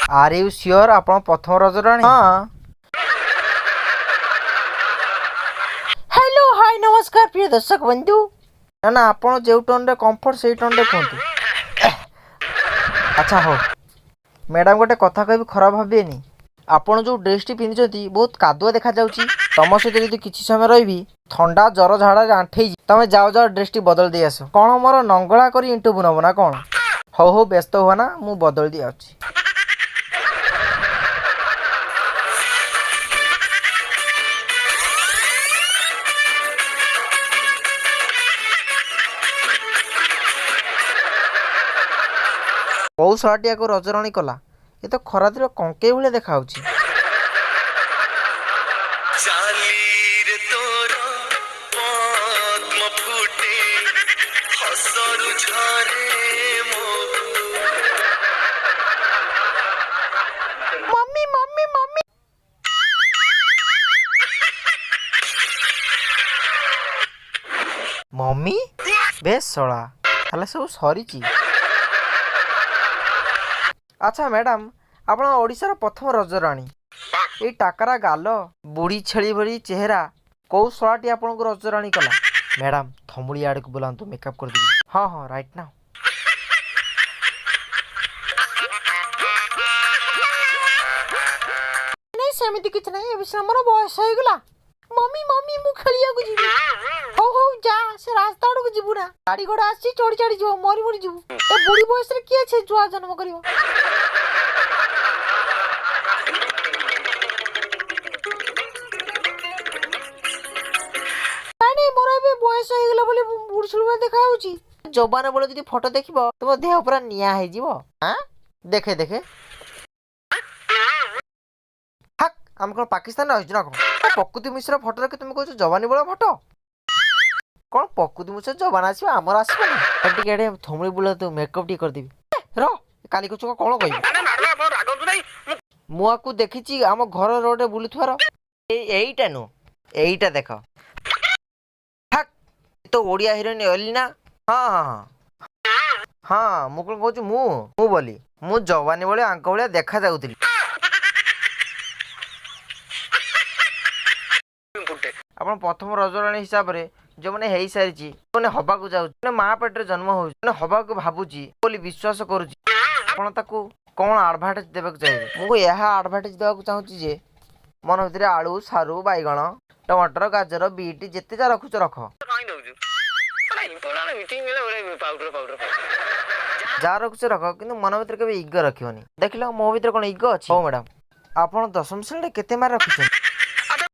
Are you sure आपण प्रथम रजराणी? हाँ। हेलो हाय नमस्कार प्रिय दर्शक बंधु। ना ना आपण जो टोन रे कंफर्ट से टोन रे कहतु। अच्छा हो मैडम गोटे कथा कहबी खराब भाबेनी। आपण जो ड्रेस टी पिंधि बहुत कादुआ देखा जाउची। तम सहित यदि किछि समय रही ठंडा जर झाड़ा आंठे तमे जाओ जाओ ड्रेस टी बदल दे आस। कौन मोर नंगला करी इंटू बुनब ना कौन? हो हो व्यस्त हुआ ना मु बदल दी आउची। कौ शर्टिया को रजराणी कला ये तो खरा दिन कंके भाई देखा। Mummy mummy mummy mummy base सड़ा ताले सब सरी। अच्छा मैडम आपण ओडिशार प्रथम रजराणी ये टाकरा गाल बुढ़ी छेली भरी चेहरा कौ शलाटी आपन को रजराणी कला? मैडम थमुड़ी आड़ को बुलांतु मेकअप कर दी। हाँ हाँ राइट नाउ। नहीं सेमिति किछ नहीं ए हमर बयस हो गला। मम्मी मम्मी मु खेलिया को जीबी। हो हो जा से रास्ता आड़ को जीबू ना गाड़ी घोड़ा आसी चढ़ी चढ़ी जीवो मरी मरी जीवू। ए बुढ़ी बयस रे किए छे जुआ जन्म करियो। बयस हो बोली बुढ़ देखा जबान बेले जो फोटो देख तुम देह पूरा निया हो। देखे देखे हक आम कौन पाकिस्तान ना कौन? प्रकृति मिश्र फोटो रखी तुम कह जवानी बेला फोटो कौन? प्रकृति मिश्र जबान आसमर आसबानी थमुड़ी बुला तू मेकअप टी करदेवी रही कौन कह मुआको देखी आम घर रोड बुलुथार एईटा नु एईटा देख तो ओडिया हिरोइन अली ना। हाँ हाँ हाँ मु कौन कहूँ मु बोली मु जवानी बेले आंक भाया देखा जाऊली। आप प्रथम रजराणी हिसाब से जो मैंने हो सारी मैंने हवा को जाऊँ माँ पेटे जन्म हो हवा को भावुची बोली विश्वास करुँच कौन आडभाटाइज देवाक चाहिए? मुझे यह आडभाटाइज देवाक चाहूँगी जे मन भर आलू सारू बैगण टमाटर गाजर बीट जिते जा रखुच रख जा रखुच रख कि मन भर के इगो रखनी। देख लो मो भर कौन इगो अच्छी? हो मैडम आप 10वीं श्रेणी केते मार्क रखुछन?